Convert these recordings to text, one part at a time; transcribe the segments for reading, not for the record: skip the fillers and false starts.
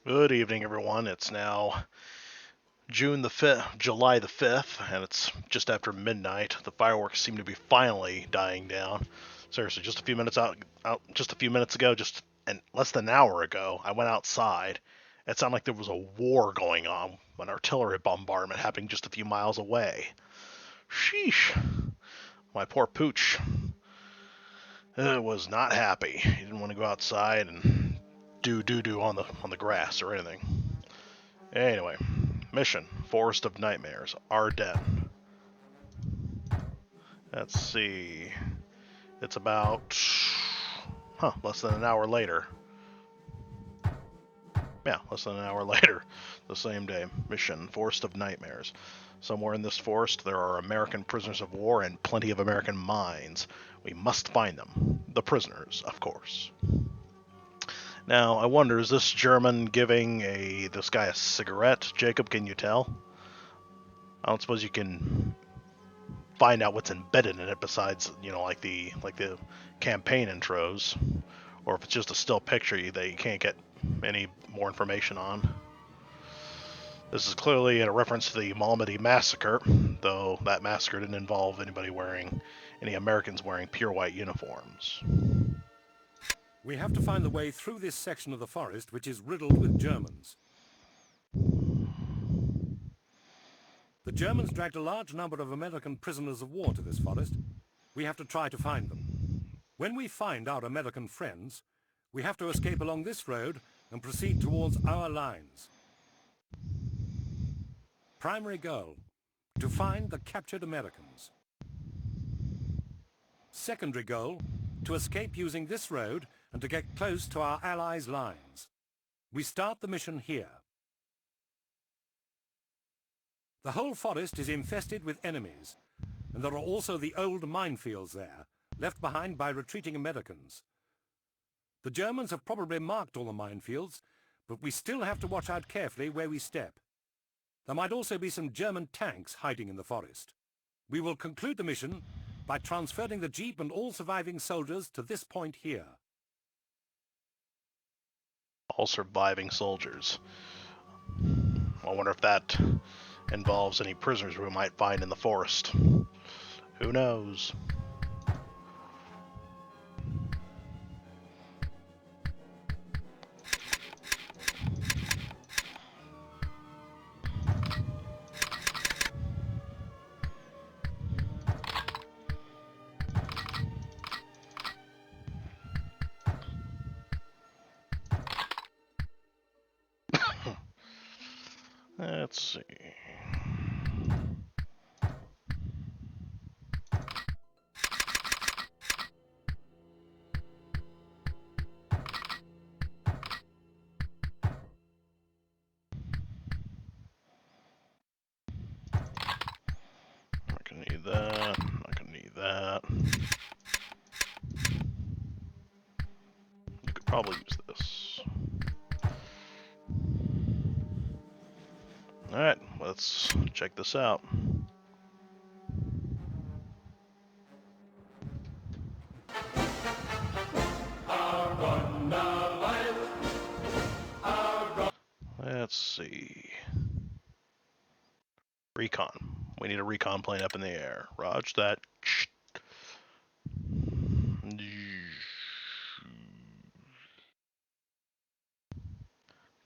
Good evening, everyone. It's now June the 5th, July the 5th, and it's just after midnight. The fireworks seem to be finally dying down. Seriously, just a few minutes just a few minutes ago, less than an hour ago, I went outside. It sounded like there was a war going on, an artillery bombardment happening just a few miles away. Sheesh. My poor pooch was not happy. He didn't want to go outside and do doo doo on the grass or anything. Anyway, mission Forest of Nightmares, Ardennes. Let's see. It's about less than an hour later. Yeah, less than an hour later, the same day. Mission Forest of Nightmares. Somewhere in this forest, there are American prisoners of war and plenty of American mines. We must find them. The prisoners, of course. Now, I wonder, is this German giving this guy a cigarette? Jacob, can you tell? I don't suppose you can find out what's embedded in it besides, like the campaign intros, or if it's just a still picture that you can't get any more information on. This is clearly a reference to the Malmedy massacre, though that massacre didn't involve any Americans wearing pure white uniforms. We have to find the way through this section of the forest which is riddled with Germans. The Germans dragged a large number of American prisoners of war to this forest. We have to try to find them. When we find our American friends, we have to escape along this road and proceed towards our lines. Primary goal: to find the captured Americans. Secondary goal: to escape using this road and to get close to our allies' lines. We start the mission here. The whole forest is infested with enemies, and there are also the old minefields there, left behind by retreating Americans. The Germans have probably marked all the minefields, but we still have to watch out carefully where we step. There might also be some German tanks hiding in the forest. We will conclude the mission by transferring the jeep and all surviving soldiers to this point here. All surviving soldiers. I wonder if that involves any prisoners we might find in the forest. Who knows? Let's see. Not gonna need that. Not gonna need that. You could probably use this. Alright, let's check this out. Let's see. Recon. We need a recon plane up in the air. Roger that.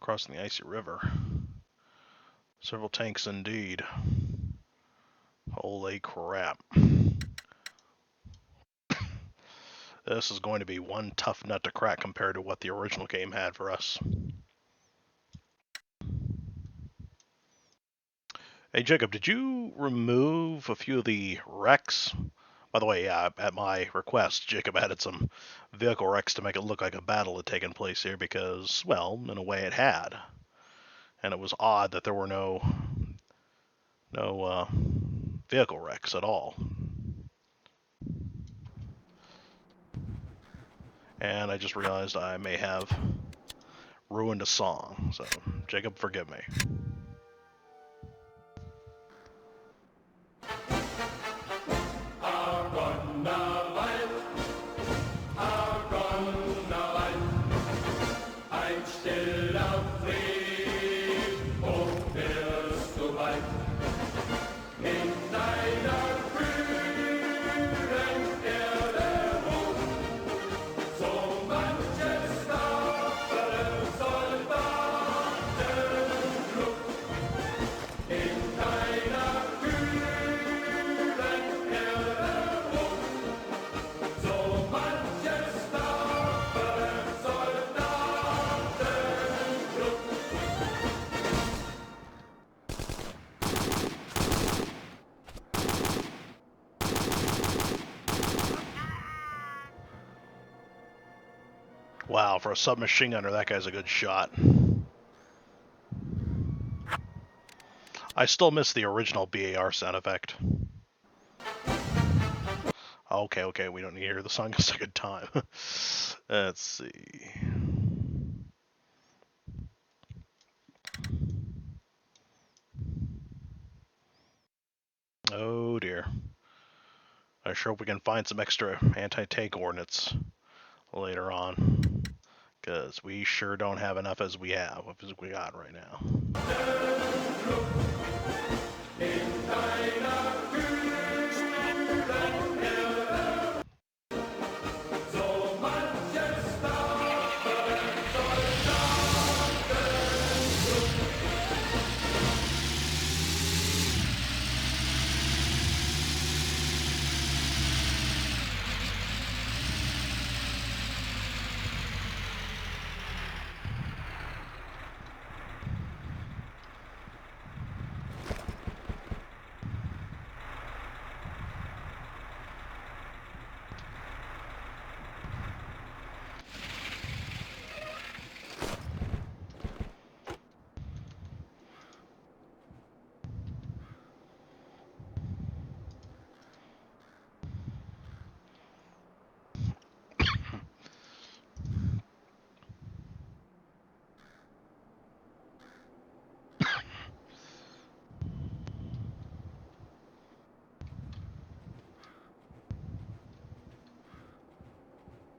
Crossing the icy river. Several tanks indeed. Holy crap. This is going to be one tough nut to crack compared to what the original game had for us. Hey Jacob, did you remove a few of the wrecks? By the way, yeah, at my request, Jacob added some vehicle wrecks to make it look like a battle had taken place here because, well, in a way it had. And it was odd that there were no vehicle wrecks at all. And I just realized I may have ruined a song, so Jacob, forgive me. Ein stiller Frieden. Wow, for a submachine gunner, that guy's a good shot. I still miss the original BAR sound effect. Okay, we don't need to hear the song a second time. Let's see. Oh dear. I sure hope we can find some extra anti-tank ordnance later on, because we sure don't have enough as we got right now.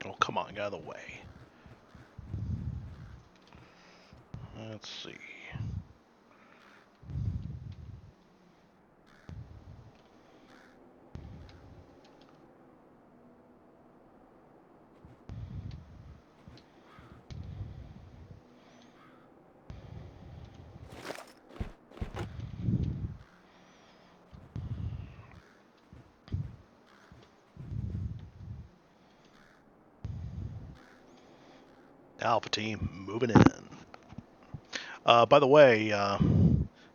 Oh, come on, get out of the way. Let's see. Alpha team, moving in. By the way,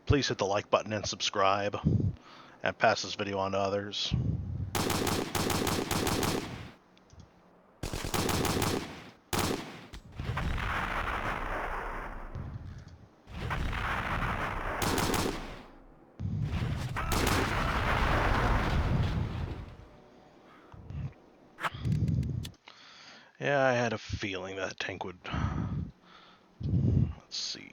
please hit the like button and subscribe, and pass this video on to others. Yeah, I had a feeling that tank would... Let's see.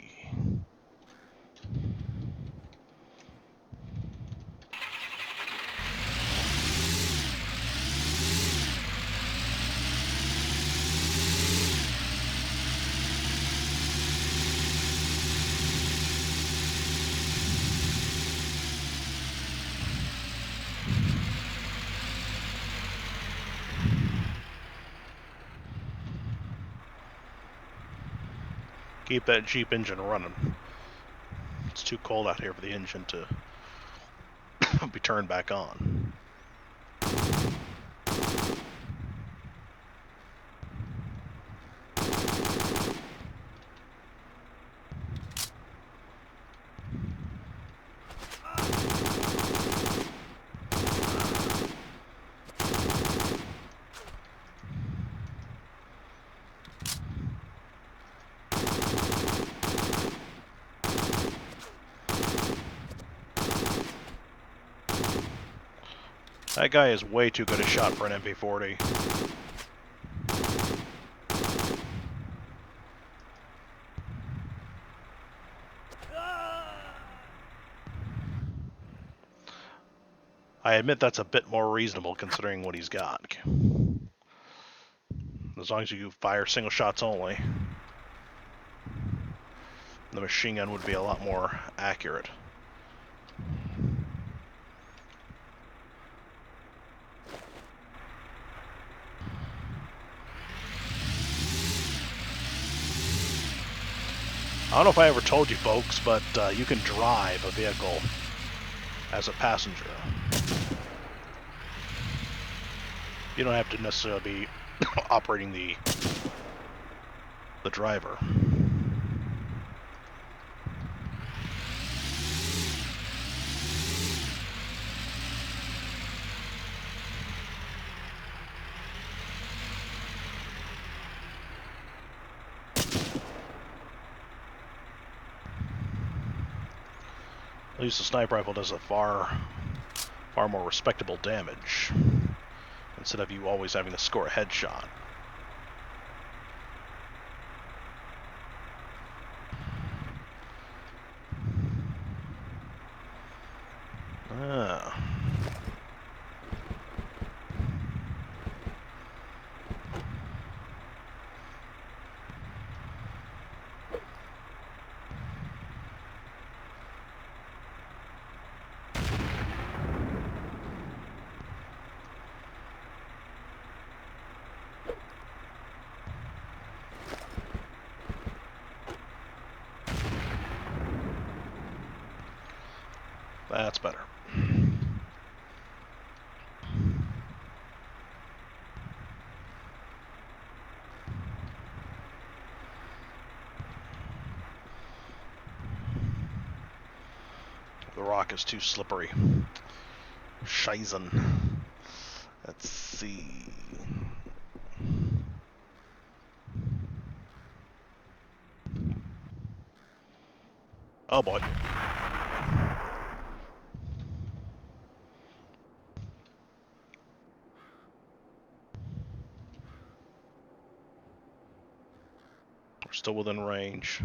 Keep that Jeep engine running. It's too cold out here for the engine to be turned back on. That guy is way too good a shot for an MP40. I admit that's a bit more reasonable considering what he's got. As long as you fire single shots only, the machine gun would be a lot more accurate. I don't know if I ever told you folks, but you can drive a vehicle as a passenger. You don't have to necessarily be operating the driver. At least the sniper rifle does a far more respectable damage, instead of you always having to score a headshot. Ah. That's better. The rock is too slippery. Scheißen. Let's see. Oh boy. We're still within range.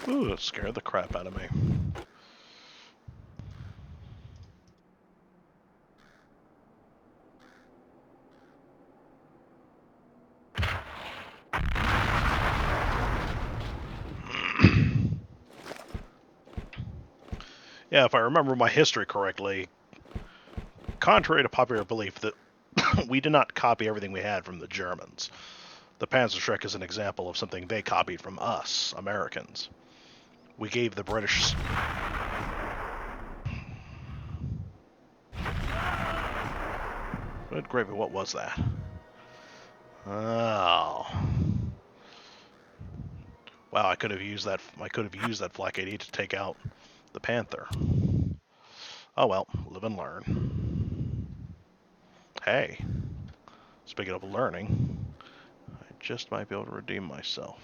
Ooh, that scared the crap out of me. Yeah, if I remember my history correctly, contrary to popular belief, that we did not copy everything we had from the Germans. The Panzerschreck is an example of something they copied from us, Americans. We gave the British... Good gravy, what was that? Oh. Wow, I could have used that Flak 80 to take out the Panther. Oh well, live and learn. Hey, speaking of learning, I just might be able to redeem myself.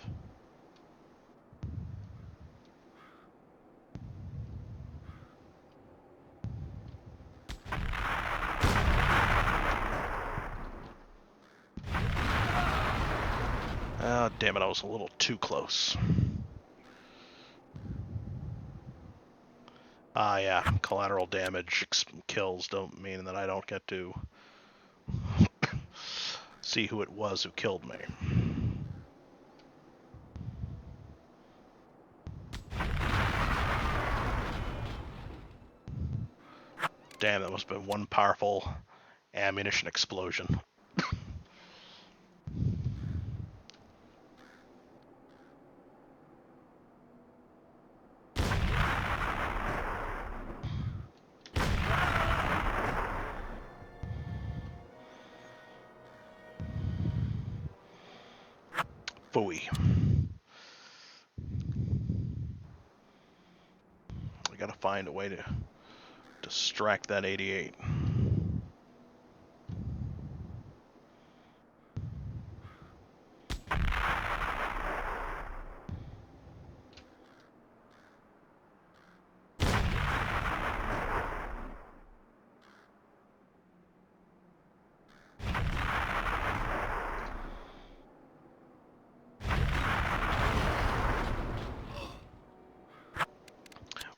Ah, damn it, I was a little too close. Ah, yeah, collateral damage kills don't mean that I don't get to see who it was who killed me. Damn, that must have been one powerful ammunition explosion. Phooey. I gotta find a way to distract that 88.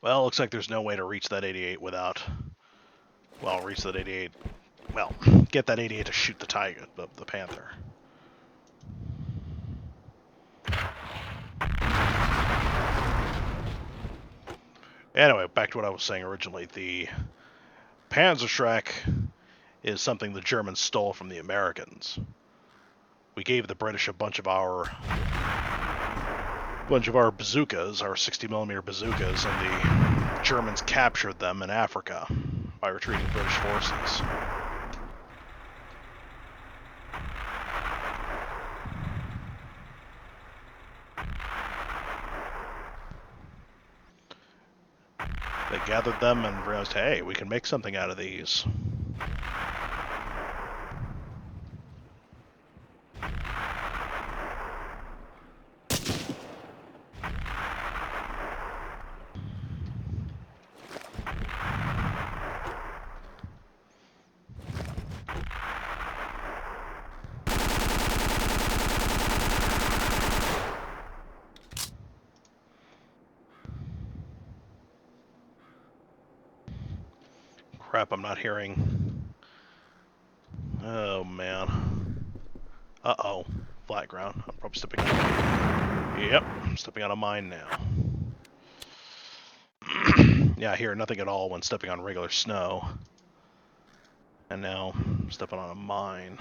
Well, looks like there's no way to reach that 88 without... Well, reach that 88... Well, get that 88 to shoot the Tiger, the Panther. Anyway, back to what I was saying originally. The Panzerschreck is something the Germans stole from the Americans. We gave the British a bunch of our bazookas, our 60mm bazookas, and the Germans captured them in Africa by retreating British forces. They gathered them and realized, hey, we can make something out of these. Crap, I'm not hearing. Oh, man. Uh-oh. Flat ground. I'm probably stepping on... Yep, I'm stepping on a mine now. Yeah, I hear nothing at all when stepping on regular snow. And now, I'm stepping on a mine.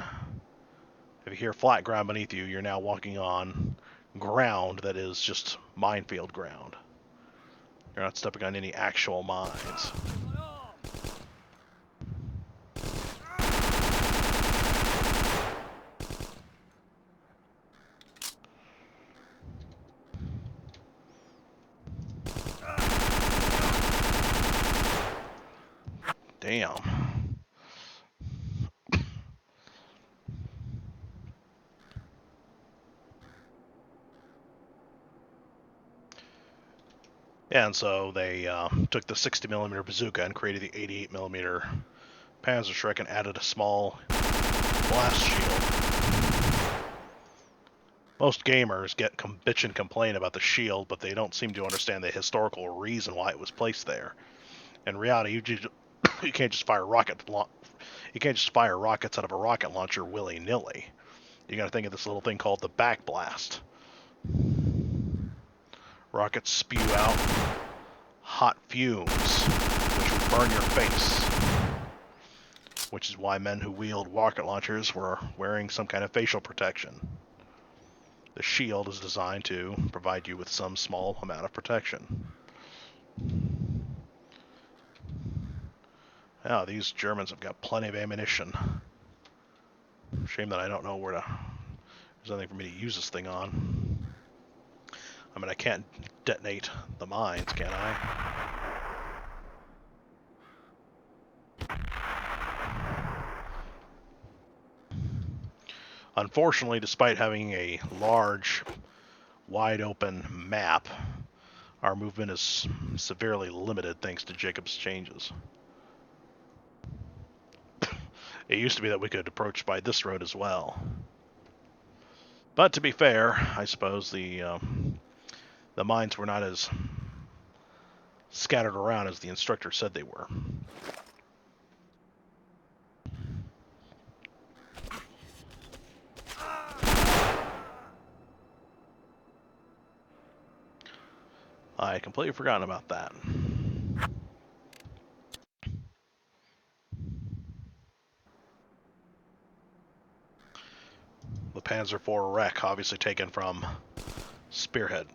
If you hear flat ground beneath you, you're now walking on ground that is just minefield ground. You're not stepping on any actual mines. Damn. Yeah, and so they took the 60mm bazooka and created the 88mm Panzerschreck and added a small blast shield. Most gamers bitch and complain about the shield, but they don't seem to understand the historical reason why it was placed there. In reality, you can't just fire you can't just fire rockets out of a rocket launcher willy-nilly. You got to think of this little thing called the backblast. Rockets spew out hot fumes, which would burn your face. Which is why men who wield rocket launchers were wearing some kind of facial protection. The shield is designed to provide you with some small amount of protection. Now, these Germans have got plenty of ammunition. Shame that I don't know where to... There's nothing for me to use this thing on. I mean, I can't detonate the mines, can I? Unfortunately, despite having a large, wide-open map, our movement is severely limited thanks to Jacob's changes. It used to be that we could approach by this road as well. But to be fair, I suppose the mines were not as scattered around as the instructor said they were. I completely forgotten about that. The Panzer IV wreck, obviously taken from Spearhead.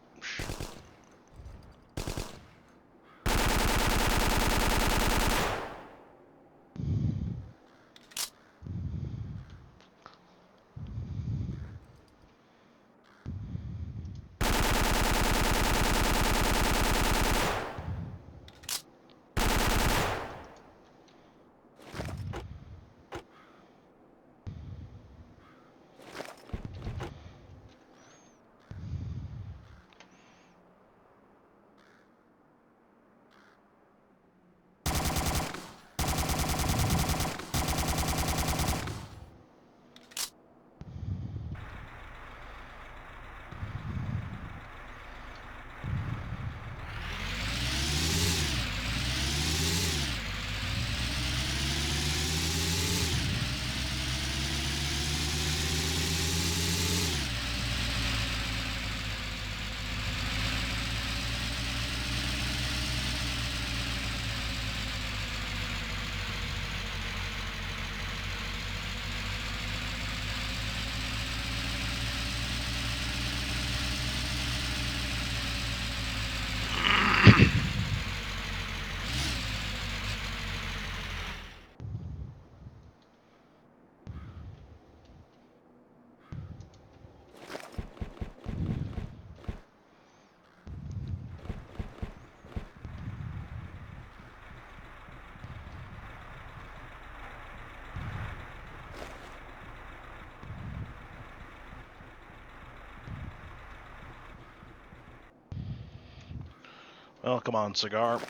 Well, come on, cigar.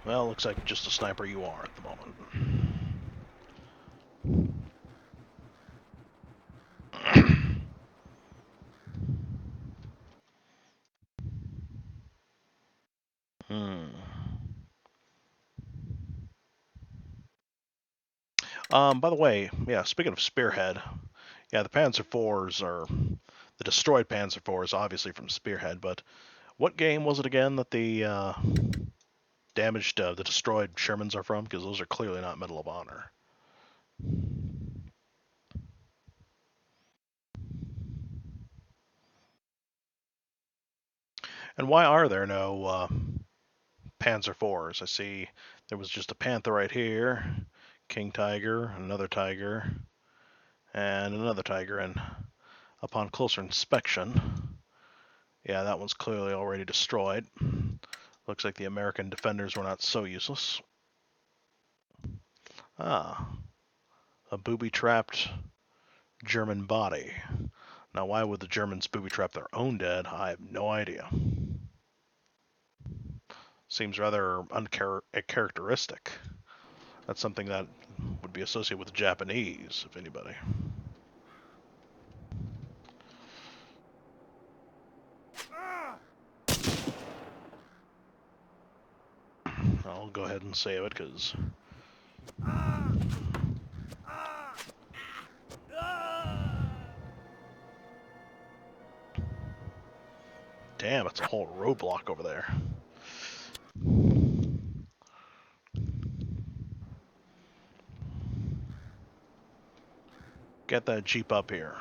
Well, looks like just a sniper you are at the moment. By the way, yeah, speaking of Spearhead, yeah, the Panzer IVs are the destroyed Panzer IVs, obviously from Spearhead. But what game was it again that the damaged, the destroyed Shermans are from? Because those are clearly not Medal of Honor. And why are there no Panzer IVs? I see there was just a Panther right here, King Tiger, another Tiger, and another Tiger. And upon closer inspection, yeah, that one's clearly already destroyed. Looks like the American defenders were not so useless. Ah, a booby-trapped German body. Now, why would the Germans booby-trap their own dead? I have no idea. Seems rather uncharacteristic. That's something that would be associated with the Japanese, if anybody. I'll go ahead and save it, because... Damn, it's a whole roadblock over there. Get that Jeep up here.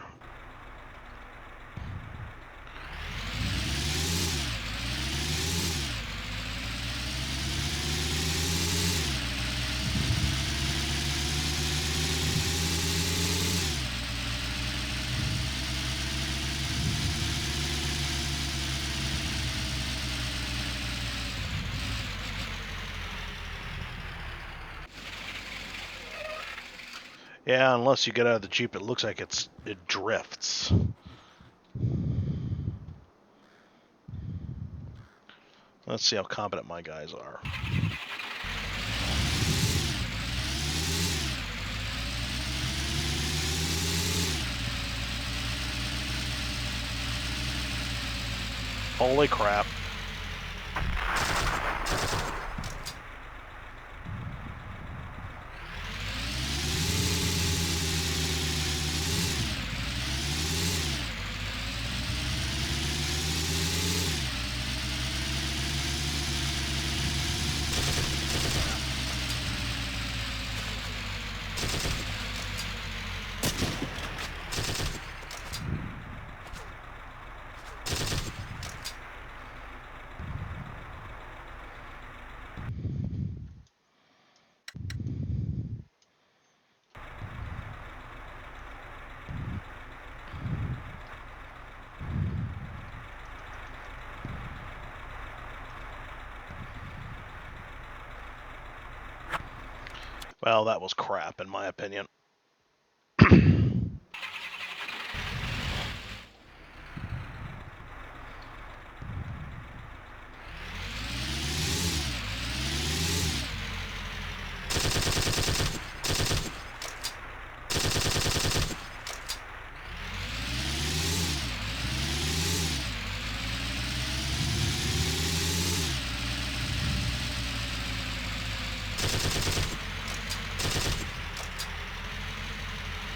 Yeah, unless you get out of the Jeep, it looks like it drifts. Let's see how competent my guys are. Holy crap. Well, that was crap, in my opinion.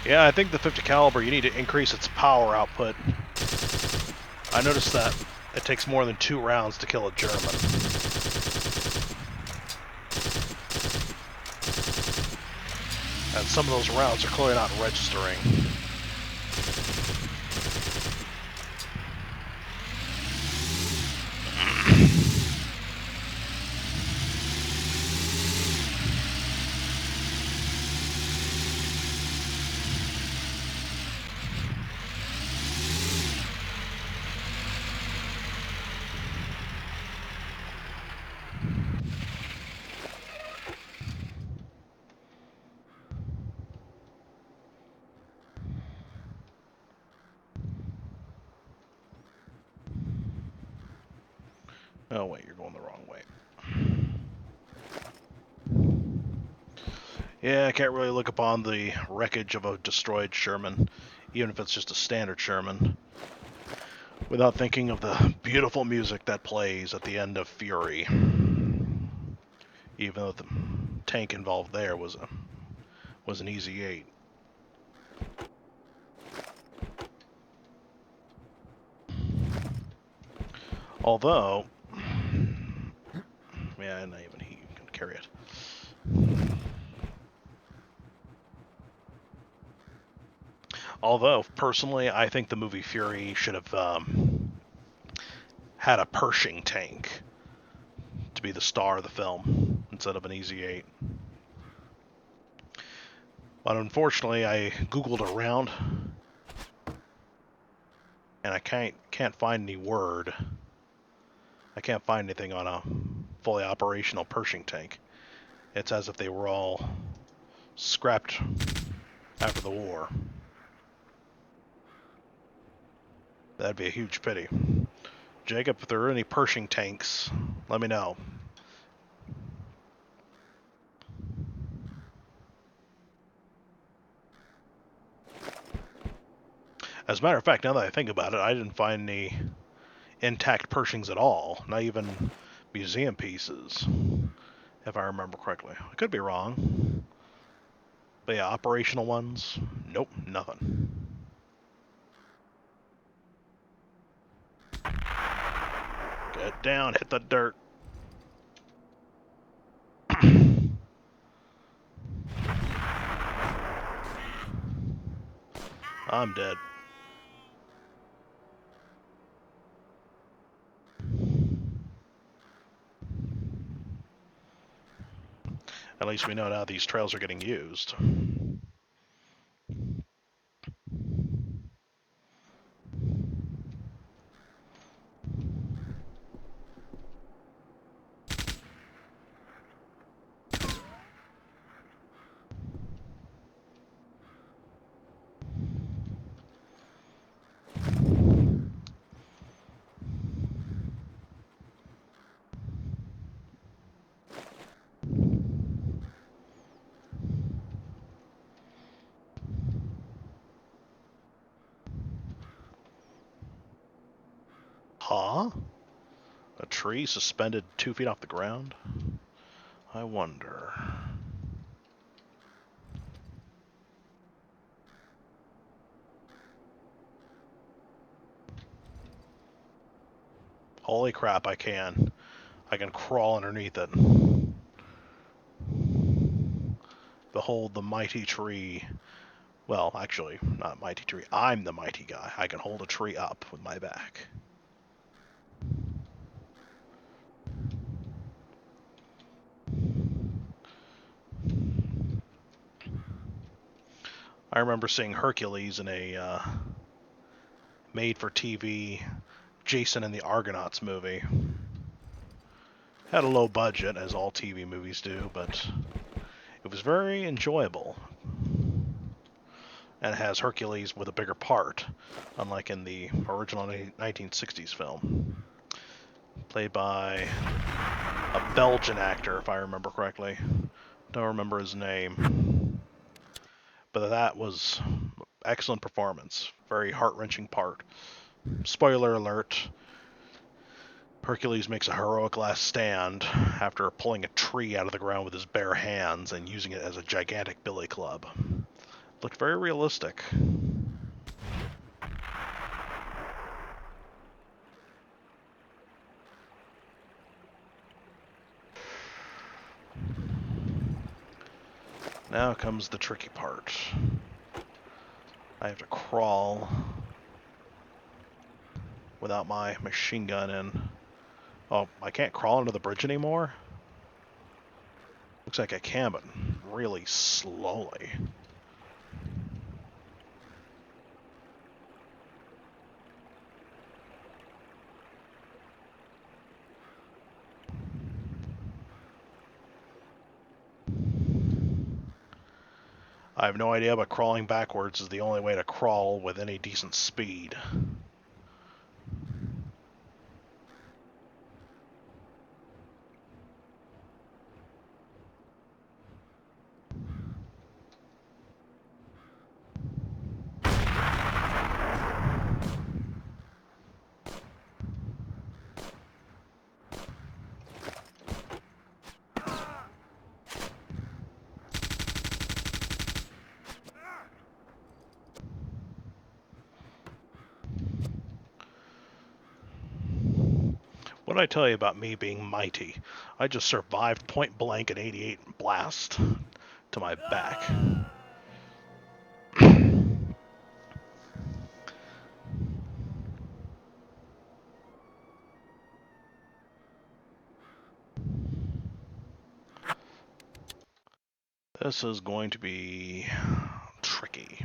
Yeah, I think the 50 caliber, you need to increase its power output. I noticed that it takes more than 2 rounds to kill a German. And some of those rounds are clearly not registering. Oh wait, you're going the wrong way. Yeah, I can't really look upon the wreckage of a destroyed Sherman, even if it's just a standard Sherman, without thinking of the beautiful music that plays at the end of Fury. Even though the tank involved there was an easy 8. Although, yeah, not even he can carry it. Although, personally, I think the movie Fury should have had a Pershing tank to be the star of the film instead of an Easy 8. But unfortunately, I googled around and I can't find any word. I can't find anything on a fully operational Pershing tank. It's as if they were all scrapped after the war. That'd be a huge pity. Jacob, if there are any Pershing tanks, let me know. As a matter of fact, now that I think about it, I didn't find any intact Pershings at all, not even museum pieces, if I remember correctly. I could be wrong. But yeah, operational ones, nope, nothing. Get down, hit the dirt. I'm dead. At least we know now these trails are getting used. Huh? A tree suspended 2 feet off the ground? I wonder. Holy crap, I can crawl underneath it. Behold the mighty tree. Well, actually, not mighty tree. I'm the mighty guy. I can hold a tree up with my back. I remember seeing Hercules in a made-for-TV Jason and the Argonauts movie. Had a low budget, as all TV movies do, but it was very enjoyable. And it has Hercules with a bigger part, unlike in the original 1960s film. Played by a Belgian actor, if I remember correctly. Don't remember his name. But that was excellent performance. Very heart-wrenching part. Spoiler alert. Hercules makes a heroic last stand after pulling a tree out of the ground with his bare hands and using it as a gigantic billy club. Looked very realistic. Now comes the tricky part. I have to crawl without my machine gun in. Oh, I can't crawl under the bridge anymore? Looks like I can, but really slowly. I have no idea, but crawling backwards is the only way to crawl with any decent speed. What did I tell you about me being mighty? I just survived point blank an 88 blast to my back. This is going to be tricky.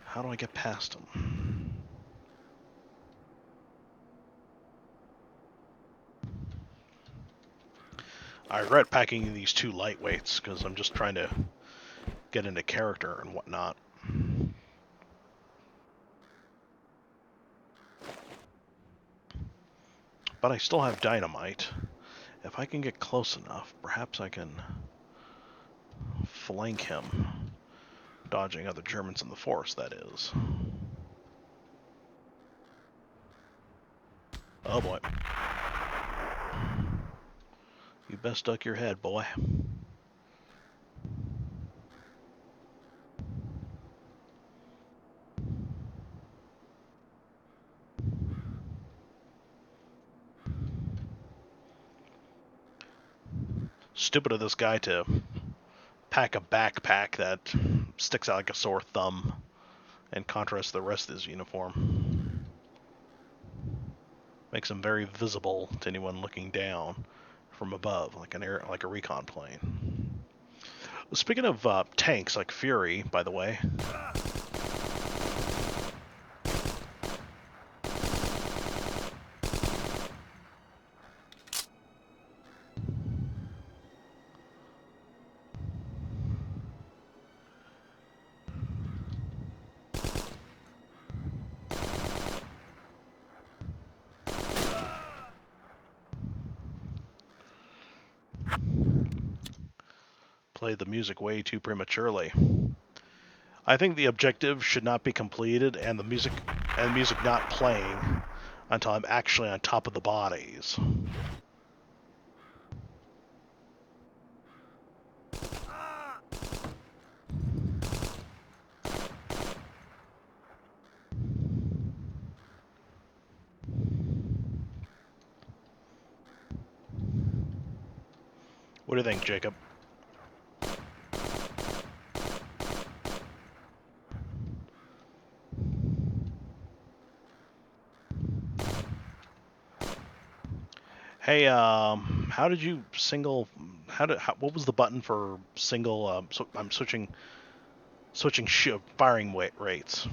How do I get past him? I regret packing these two lightweights because I'm just trying to get into character and whatnot. But I still have dynamite. If I can get close enough, perhaps I can flank him, dodging other Germans in the forest, that is. Oh boy. You best duck your head, boy. Stupid of this guy to pack a backpack that sticks out like a sore thumb and contrasts the rest of his uniform. Makes him very visible to anyone looking down from above, like a recon plane. Speaking of tanks, like Fury, by the way. Played the music way too prematurely. I think the objective should not be completed and the music not playing until I'm actually on top of the bodies. What do you think, Jacob? Hey, how did you single? What was the button for single? So I'm switching firing rates.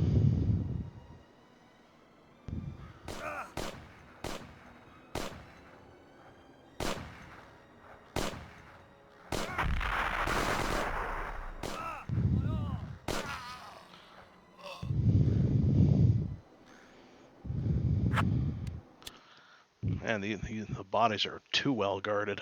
And the bodies are too well guarded.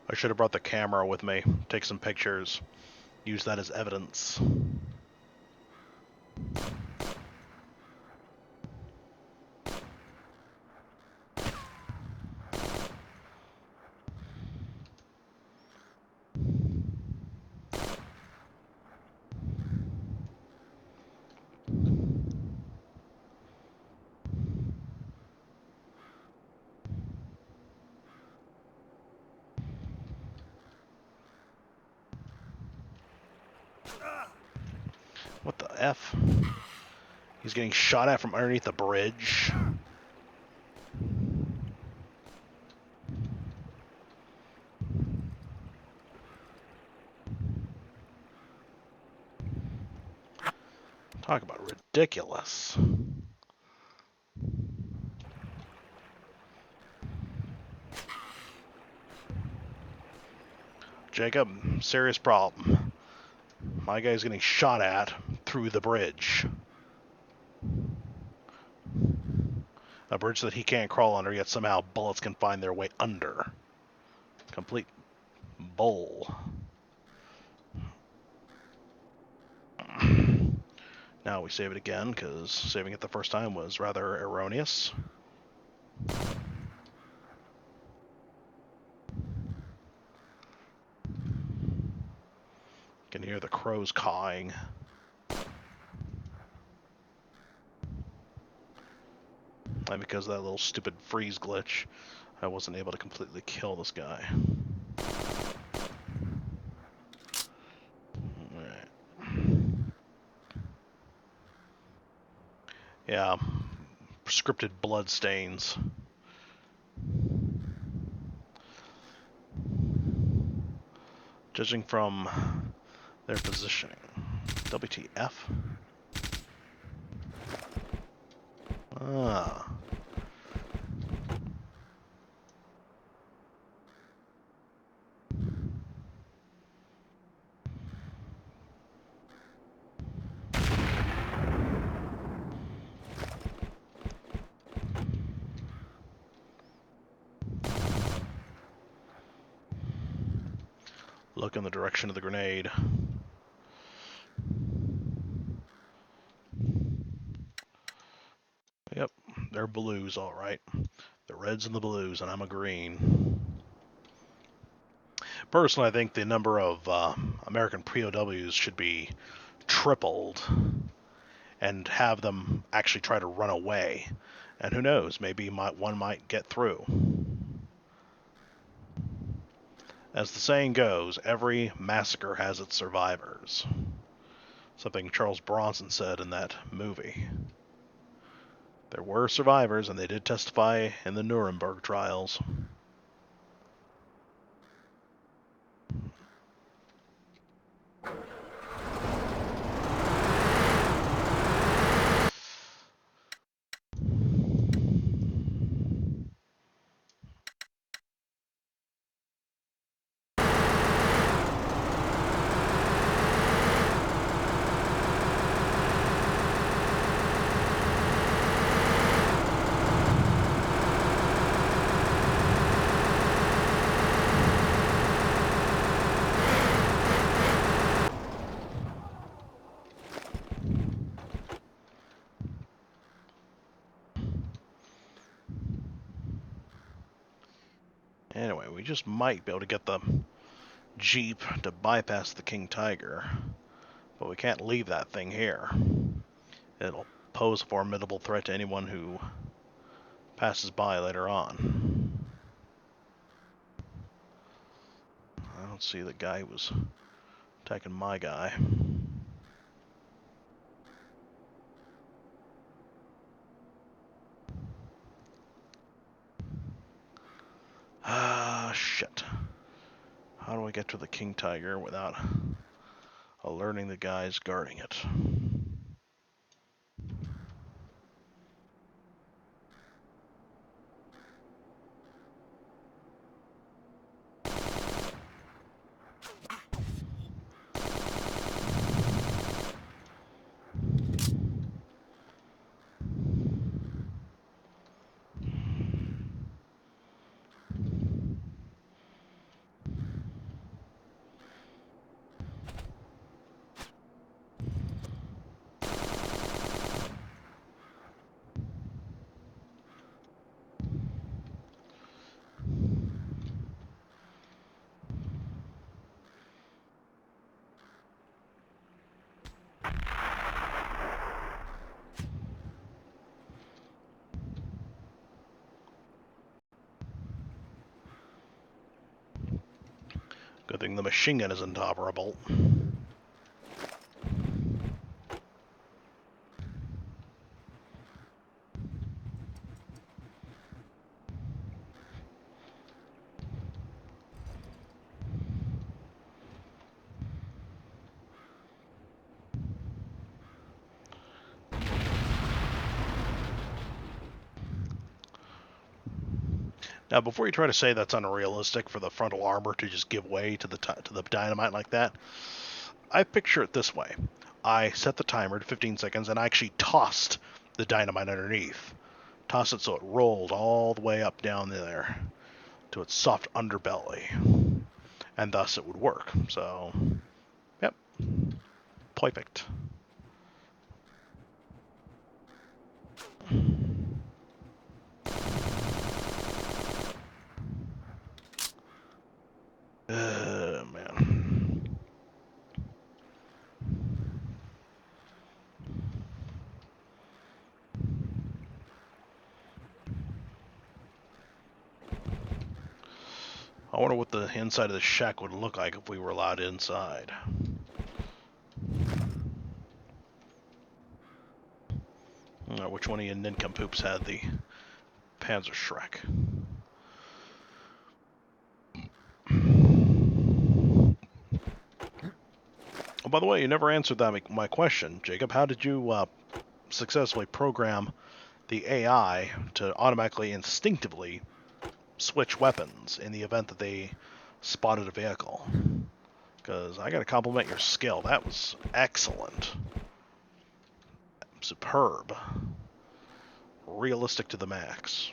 I should have brought the camera with me, take some pictures, use that as evidence. What the F? He's getting shot at from underneath the bridge. Talk about ridiculous. Jacob, serious problem. My guy's getting shot at through the bridge. A bridge that he can't crawl under, yet somehow bullets can find their way under. Complete bull. Now we save it again, because saving it the first time was rather erroneous. Can hear the crows cawing. And because of that little stupid freeze glitch, I wasn't able to completely kill this guy. Yeah, scripted blood stains. Judging from their positioning. WTF? Ah. Look in the direction of the grenade. Yep, they're blues, all right. The reds and the blues, and I'm a green. Personally, I think the number of American POWs should be tripled and have them actually try to run away. And who knows, maybe one might get through. As the saying goes, every massacre has its survivors. Something Charles Bronson said in that movie. There were survivors, and they did testify in the Nuremberg trials. Anyway, we just might be able to get the Jeep to bypass the King Tiger, but we can't leave that thing here. It'll pose a formidable threat to anyone who passes by later on. I don't see the guy who was attacking my guy. Ah, shit. How do I get to the King Tiger without alerting the guys guarding it? Good thing the machine gun isn't operable. Now, before you try to say that's unrealistic for the frontal armor to just give way to the dynamite like that, I picture it this way. I set the timer to 15 seconds, and I actually tossed the dynamite underneath. Tossed it so it rolled all the way up down there to its soft underbelly. And thus it would work. So, yep. Perfect. Man. I wonder what the inside of the shack would look like if we were allowed inside. Which one of you nincompoops had the Panzerschreck? Oh, by the way, you never answered my question, Jacob. How did you successfully program the AI to automatically, instinctively switch weapons in the event that they spotted a vehicle? Because I gotta compliment your skill. That was excellent. Superb. Realistic to the max.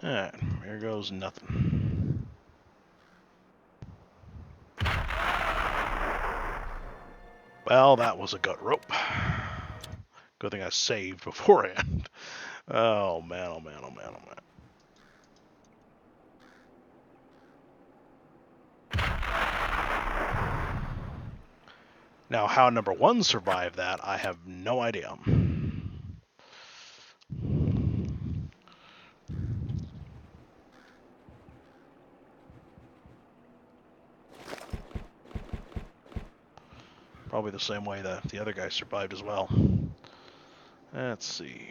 Alright, here goes nothing. Well, that was a gut rope. Good thing I saved beforehand. Oh man, oh man, oh man, oh man. Now, how number one survived that, I have no idea. Probably the same way that the other guy survived as well. Let's see.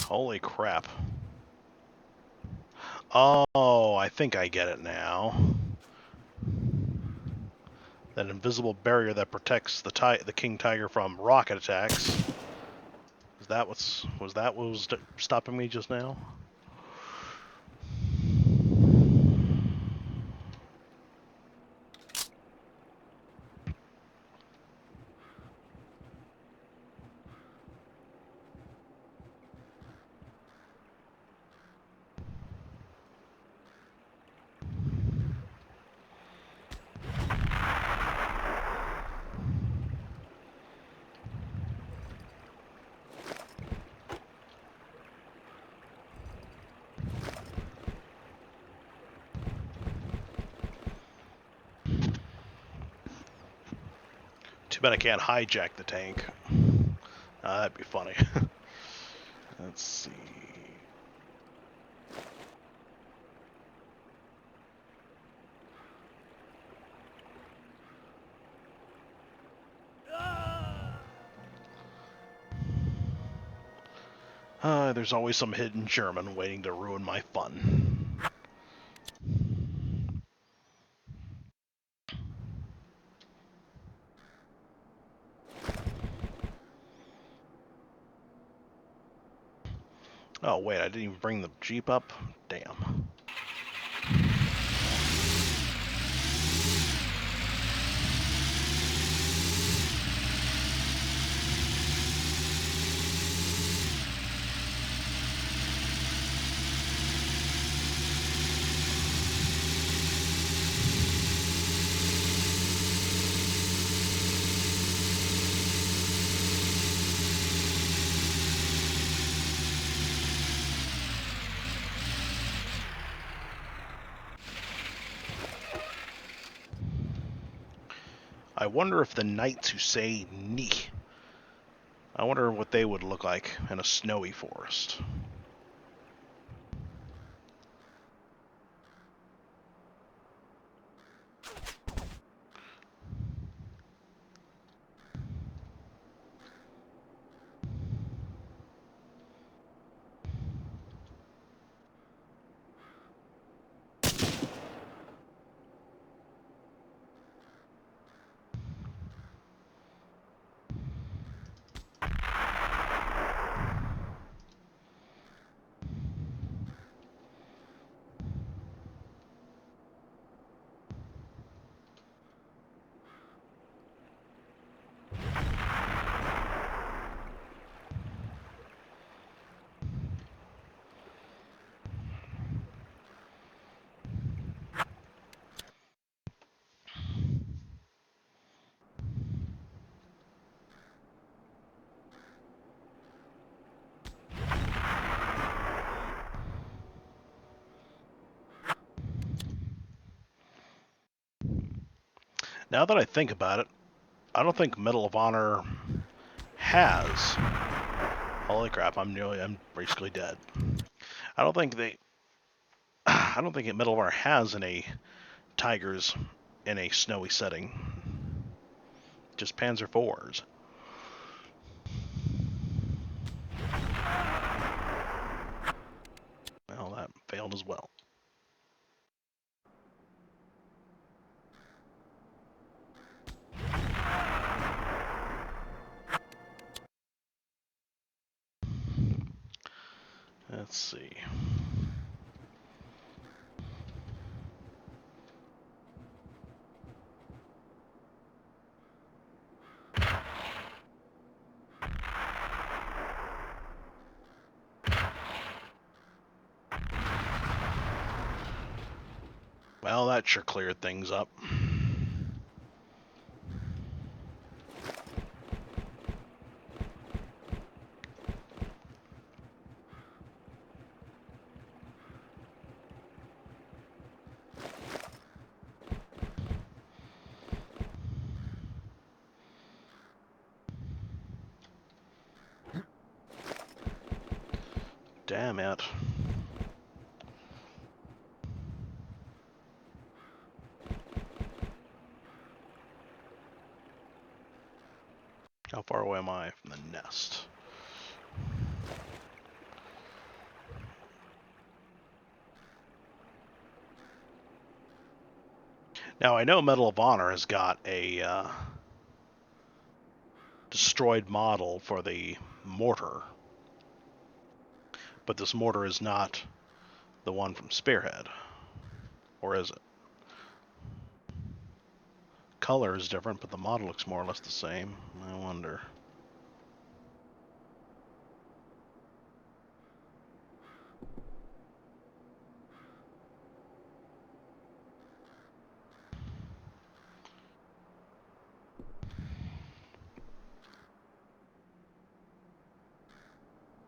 Holy crap. Oh, I think I get it now. That invisible barrier that protects the King Tiger from rocket attacks. Was that what was stopping me just now? Too bad I can't hijack the tank. That'd be funny. Let's see. There's always some hidden German waiting to ruin my fun. Oh wait, I didn't even bring the Jeep up? Damn. I wonder if the knights who say "ni," I wonder what they would look like in a snowy forest. Now that I think about it, I don't think Medal of Honor has. Holy crap! I'm basically dead. I don't think they. I don't think Medal of Honor has any tigers in a snowy setting. Just Panzer IVs. Well, that failed as well. Let's see. Well, that sure cleared things up. Damn it. How far away am I from the nest? Now, I know Medal of Honor has got a destroyed model for the mortar, but this mortar is not the one from Spearhead. Or is it? Color is different, but the model looks more or less the same. I wonder.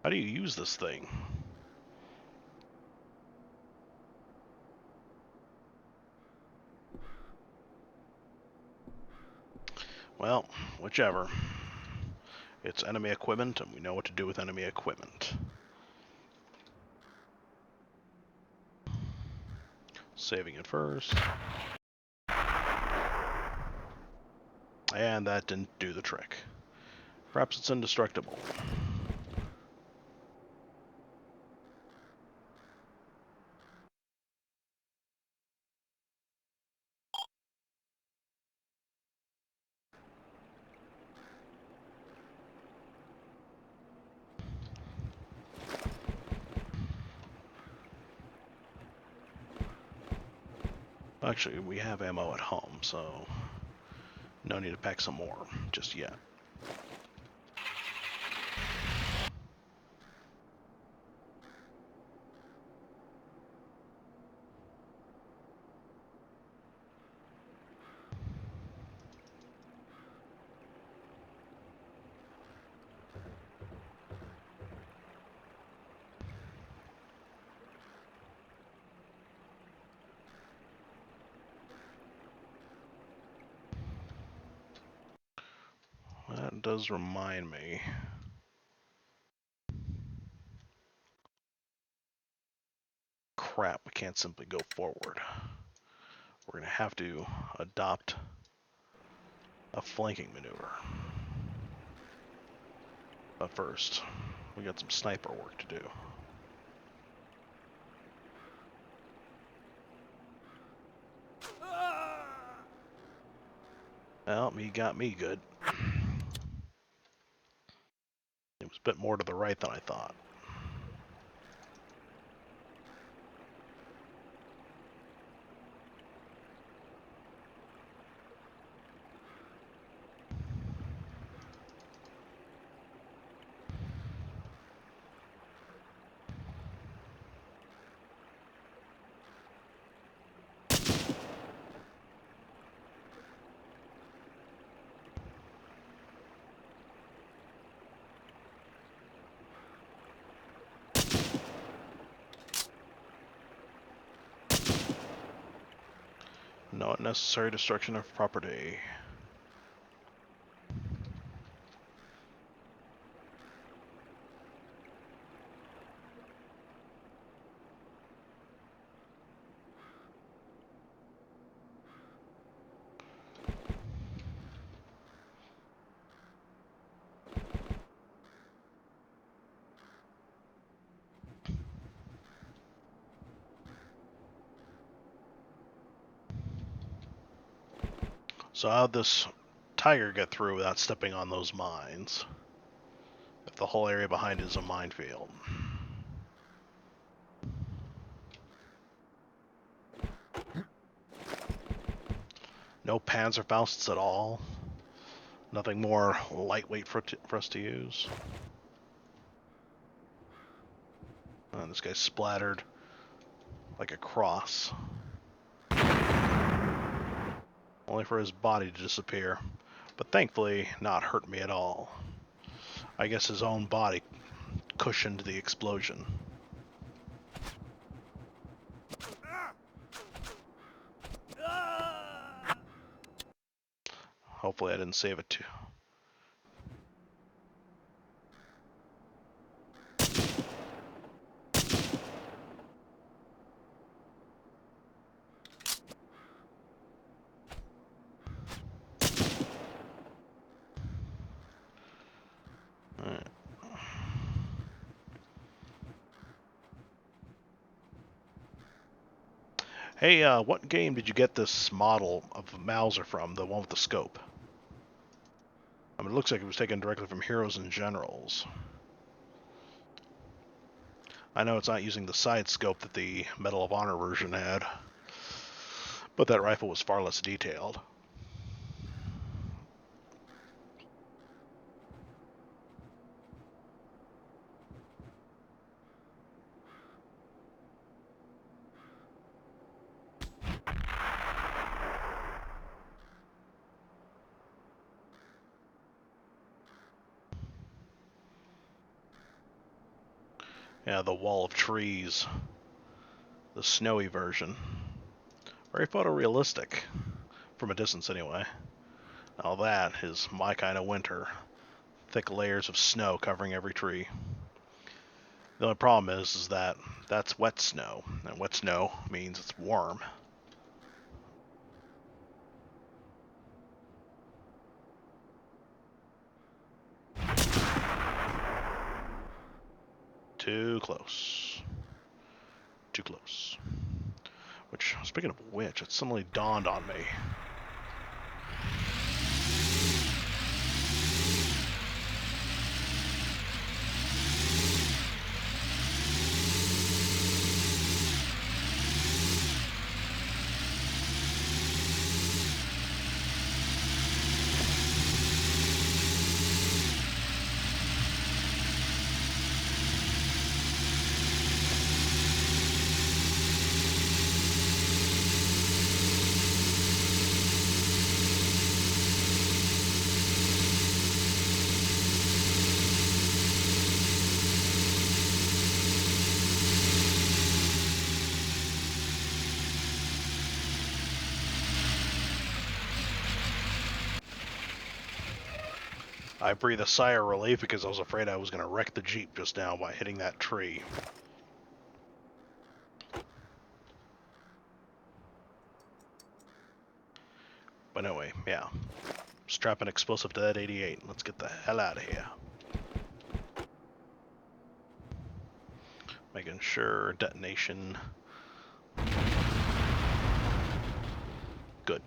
How do you use this thing? Well, whichever. It's enemy equipment, and we know what to do with enemy equipment. Saving it first. And that didn't do the trick. Perhaps it's indestructible. Actually, we have ammo at home, so no need to pack some more just yet. That does remind me. Crap, we can't simply go forward. We're going to have to adopt a flanking maneuver. But first, we got some sniper work to do. Well, he got me good. It was a bit more to the right than I thought. No unnecessary destruction of property. So how'd this tiger get through without stepping on those mines? If the whole area behind it is a minefield. No Panzerfausts at all. Nothing more lightweight for us to use. And this guy's splattered like a cross. Only for his body to disappear. But thankfully, not hurt me at all. I guess his own body cushioned the explosion. Hopefully I didn't save it too. Alright. Hey, what game did you get this model of Mauser from? The one with the scope? I mean, it looks like it was taken directly from Heroes and Generals. I know it's not using the side scope that the Medal of Honor version had, but that rifle was far less detailed. Yeah, the wall of trees. The snowy version. Very photorealistic. From a distance, anyway. Now that is my kind of winter. Thick layers of snow covering every tree. The only problem is that that's wet snow. And wet snow means it's warm. Too close. Too close. Which, speaking of which, it suddenly dawned on me. I breathed a sigh of relief because I was afraid I was going to wreck the Jeep just now by hitting that tree. But anyway, yeah. Strap an explosive to that 88. Let's get the hell out of here. Making sure detonation. Good.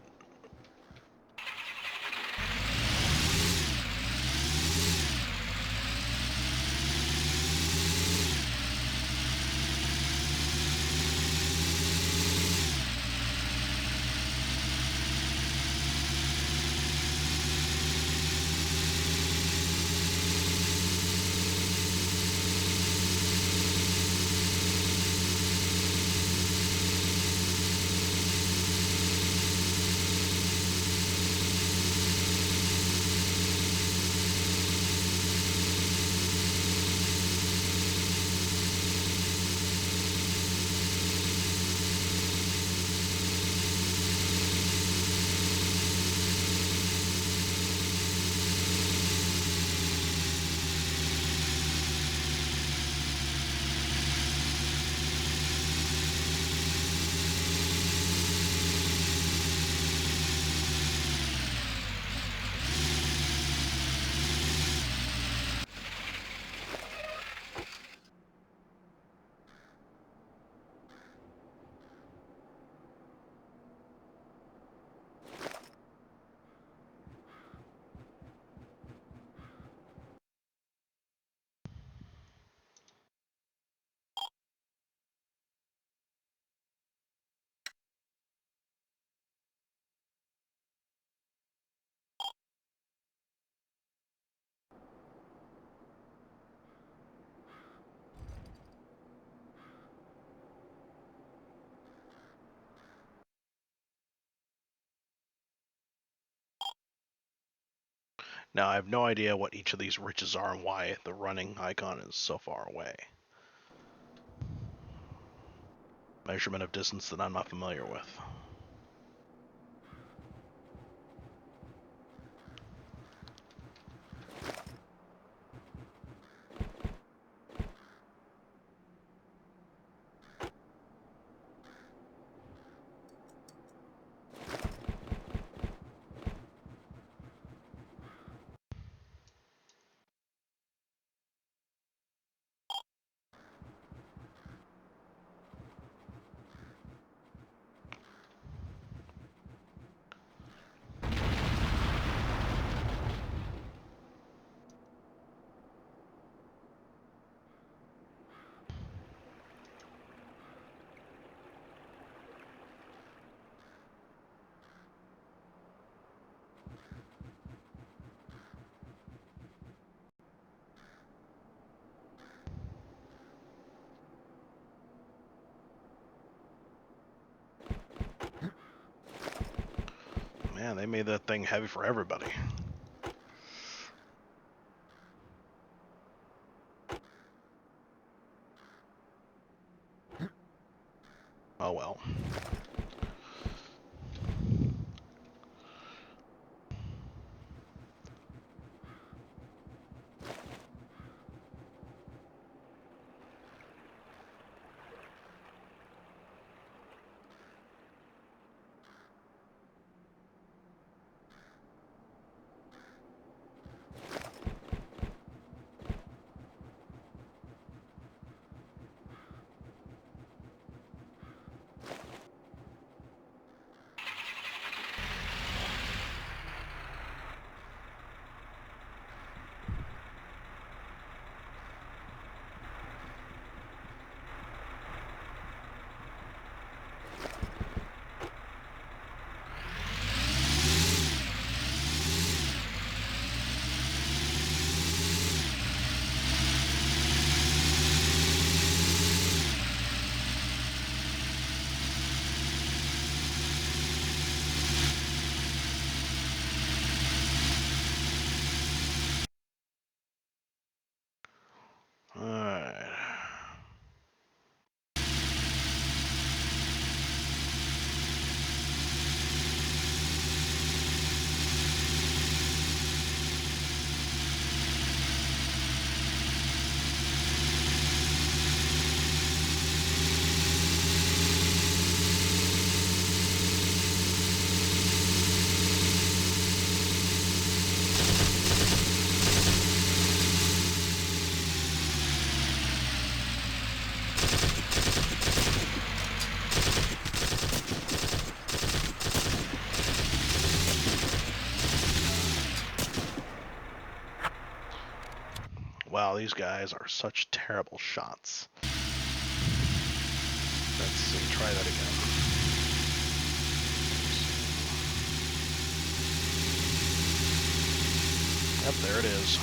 Now, I have no idea what each of these ridges are and why the running icon is so far away. Measurement of distance that I'm not familiar with. Man, they made that thing heavy for everybody. Oh well. Alright. Wow, these guys are such terrible shots. Let's see, try that again. Yep, there it is.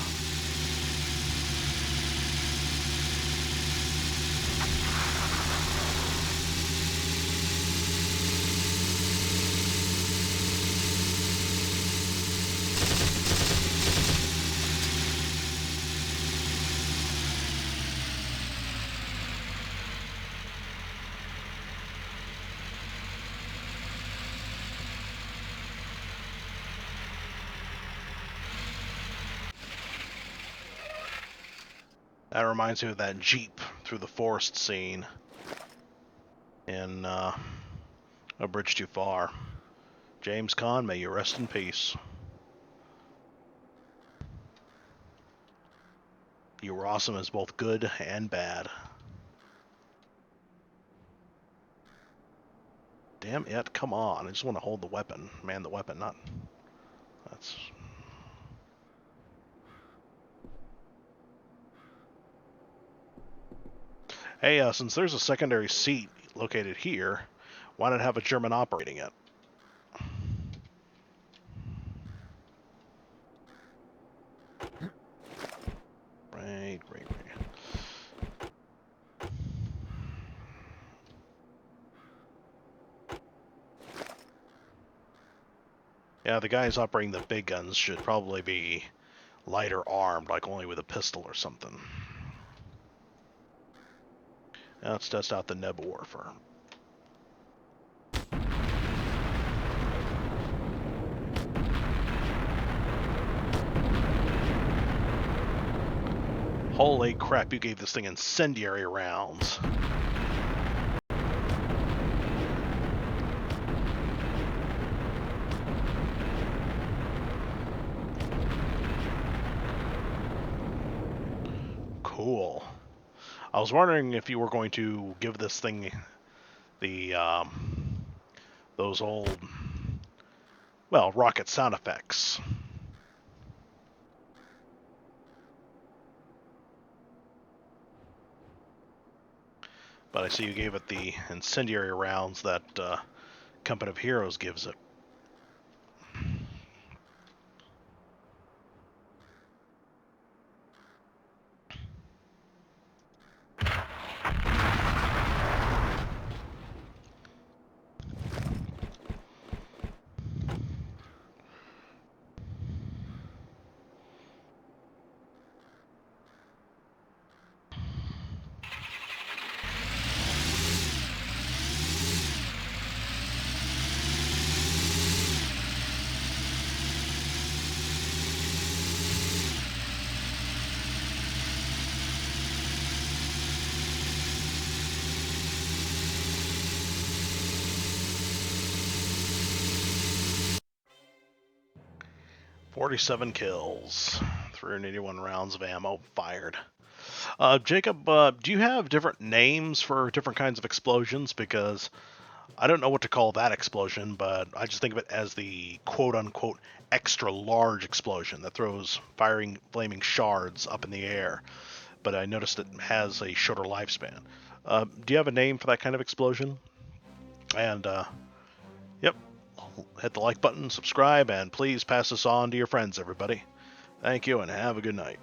That reminds me of that Jeep through the forest scene in A Bridge Too Far. James Caan, may you rest in peace. You were awesome as both good and bad. Damn it, come on. I just want to hold the weapon. Man the weapon, not... That's... Hey, since there's a secondary seat located here, why not have a German operating it? Right. Yeah, the guys operating the big guns should probably be lighter armed, like only with a pistol or something. Now let's test out the Nebelwerfer. Holy crap, you gave this thing incendiary rounds. Cool. I was wondering if you were going to give this thing the, those old, well, rocket sound effects. But I see you gave it the incendiary rounds that Company of Heroes gives it. "47 kills, 381 rounds of ammo fired." Jacob, do you have different names for different kinds of explosions? Because I don't know what to call that explosion, but I just think of it as the quote-unquote extra large explosion that throws flaming shards up in the air. But I noticed it has a shorter lifespan. Do you have a name for that kind of explosion? And, yep, hit the like button, subscribe, and please pass this on to your friends, everybody. Thank you, and have a good night.